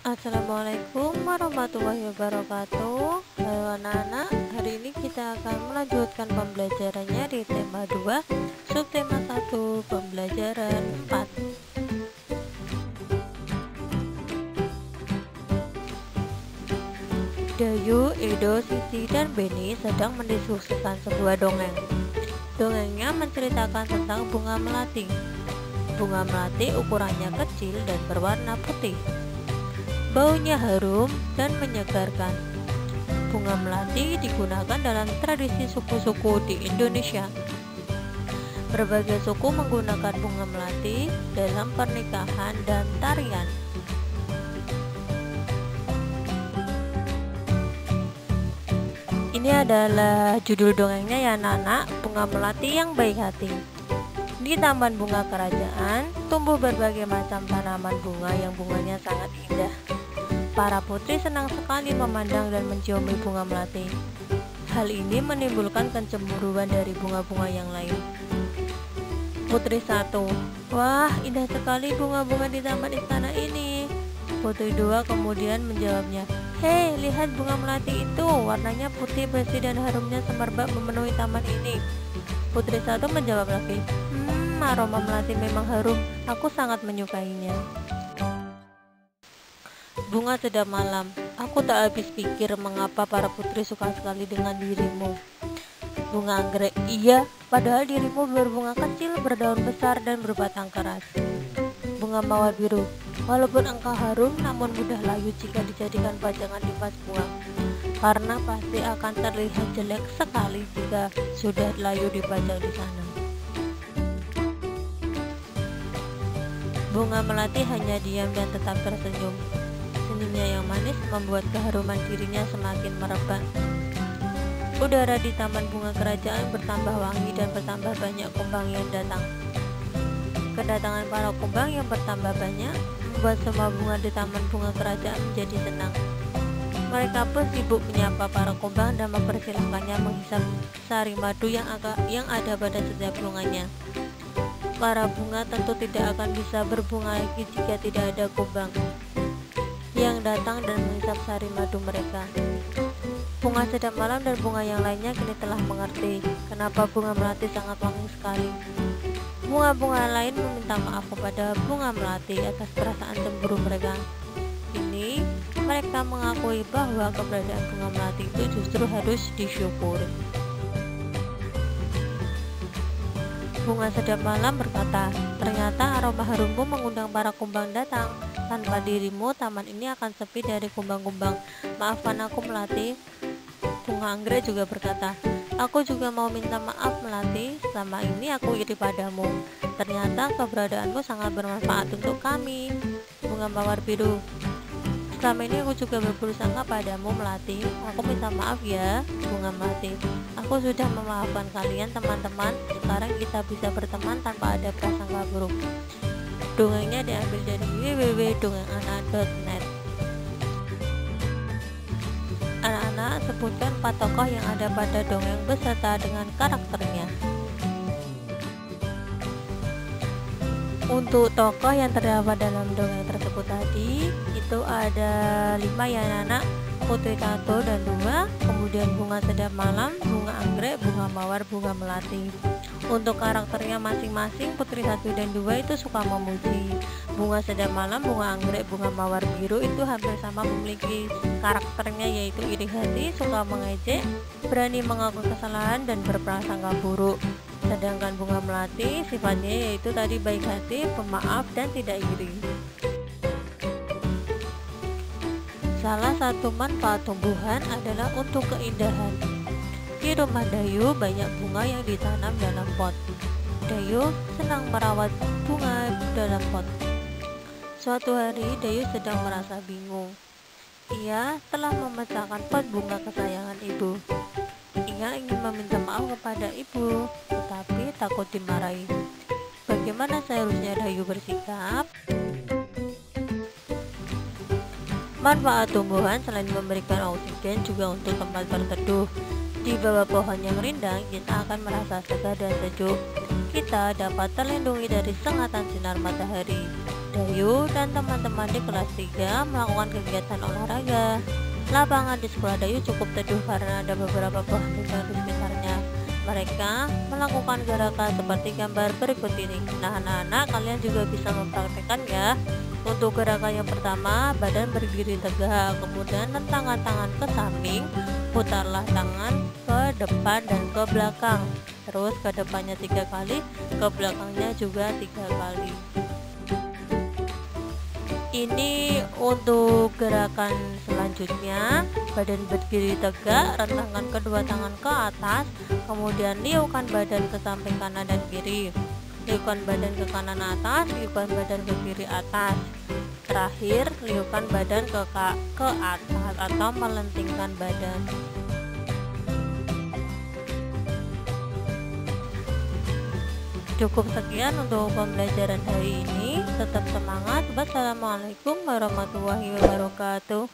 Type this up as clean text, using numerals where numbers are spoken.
Assalamualaikum warahmatullahi wabarakatuh. Halo anak-anak, hari ini kita akan melanjutkan pembelajarannya di tema 2, subtema 1, pembelajaran 4. Dayu, Edo, Sisi, dan Beni sedang mendiskusikan sebuah dongeng. Dongengnya menceritakan tentang bunga melati. Bunga melati ukurannya kecil dan berwarna putih. Baunya harum dan menyegarkan. Bunga melati digunakan dalam tradisi suku-suku di Indonesia. Berbagai suku menggunakan bunga melati dalam pernikahan dan tarian. Ini adalah judul dongengnya ya anak-anak, Bunga Melati yang Baik Hati. Di taman bunga kerajaan, tumbuh berbagai macam tanaman bunga yang bunganya sangat indah. Para putri senang sekali memandang dan menciumi bunga melati. Hal ini menimbulkan kecemburuan dari bunga-bunga yang lain. Putri 1, wah indah sekali bunga-bunga di taman istana ini. Putri 2 kemudian menjawabnya, hei lihat bunga melati itu, warnanya putih bersih dan harumnya semerbak memenuhi taman ini. Putri 1 menjawab lagi, aroma melati memang harum, aku sangat menyukainya. Bunga sedap malam, aku tak habis pikir mengapa para putri suka sekali dengan dirimu. Bunga anggrek, iya, padahal dirimu berbunga kecil, berdaun besar dan berbatang keras. Bunga mawar biru, walaupun engkau harum namun mudah layu jika dijadikan pajangan di vas bunga, karena pasti akan terlihat jelek sekali jika sudah layu dipajang di sana. Bunga melati hanya diam dan tetap tersenyum. Senyumnya yang manis membuat keharuman dirinya semakin merebak. Udara di taman bunga kerajaan bertambah wangi dan bertambah banyak kumbang yang datang. Kedatangan para kumbang yang bertambah banyak membuat semua bunga di taman bunga kerajaan menjadi senang. Mereka pun sibuk menyapa para kumbang dan mempersilahkannya menghisap sari madu yang ada pada setiap bunganya. Para bunga tentu tidak akan bisa berbunga lagi jika tidak ada kumbang yang datang dan menghisap sari madu mereka. Bunga sedap malam dan bunga yang lainnya kini telah mengerti kenapa bunga melati sangat wangi sekali. Bunga-bunga lain meminta maaf kepada bunga melati atas perasaan cemburu mereka. Kini mereka mengakui bahwa keberadaan bunga melati itu justru harus disyukuri. Bunga sedap malam berkata, ternyata aroma harummu mengundang para kumbang datang. Tanpa dirimu, taman ini akan sepi dari kumbang-kumbang. Maafkan aku melati. Bunga anggrek juga berkata, aku juga mau minta maaf melati, selama ini aku iri padamu. Ternyata keberadaanmu sangat bermanfaat untuk kami. Bunga mawar biru, selama ini aku juga berburuk sangka padamu melati. Aku minta maaf ya, bunga melati. Aku sudah memaafkan kalian teman-teman. Sekarang kita bisa berteman tanpa ada prasangka buruk. Dongengnya diambil dari www.dongenganak.net. Anak-anak, sebutkan 4 tokoh yang ada pada dongeng beserta dengan karakternya. Untuk tokoh yang terdapat dalam dongeng tersebut tadi, itu ada 5 ya anak-anak. Putri 1 dan 2, kemudian bunga sedap malam, bunga anggrek, bunga mawar, bunga melati. Untuk karakternya masing-masing, Putri 1 dan 2 itu suka memuji. Bunga sedap malam, bunga anggrek, bunga mawar biru itu hampir sama memiliki karakternya, yaitu iri hati, suka mengejek, berani mengaku kesalahan dan berprasangka buruk. Sedangkan bunga melati sifatnya yaitu tadi baik hati, pemaaf dan tidak iri. Salah satu manfaat tumbuhan adalah untuk keindahan. Di rumah Dayu banyak bunga yang ditanam dalam pot. Dayu senang merawat bunga dalam pot. Suatu hari Dayu sedang merasa bingung. Ia telah memecahkan pot bunga kesayangan ibu. Ia ingin meminta maaf kepada ibu, tetapi takut dimarahi. Bagaimana seharusnya Dayu bersikap? Manfaat tumbuhan selain memberikan oksigen juga untuk tempat berteduh. Di bawah pohon yang rindang, kita akan merasa segar dan sejuk. Kita dapat terlindungi dari sengatan sinar matahari. Dayu dan teman-teman di kelas 3 melakukan kegiatan olahraga. Lapangan di sekolah Dayu cukup teduh karena ada beberapa pohon rindang di sekitarnya. Mereka melakukan gerakan seperti gambar berikut ini. Nah, anak-anak, kalian juga bisa mempraktekkan ya. Untuk gerakan yang pertama, badan berdiri tegak, kemudian rentangkan tangan ke samping, putarlah tangan ke depan dan ke belakang. Terus ke depannya 3 kali, ke belakangnya juga 3 kali. Ini untuk gerakan selanjutnya, badan berdiri tegak, rentangkan kedua tangan ke atas, kemudian liukan badan ke samping kanan dan kiri. Liukan badan ke kanan atas, liukan badan ke kiri atas. Terakhir, liukan badan ke atas atau melentingkan badan. Cukup sekian untuk pembelajaran hari ini. Tetap semangat. Wassalamualaikum warahmatullahi wabarakatuh.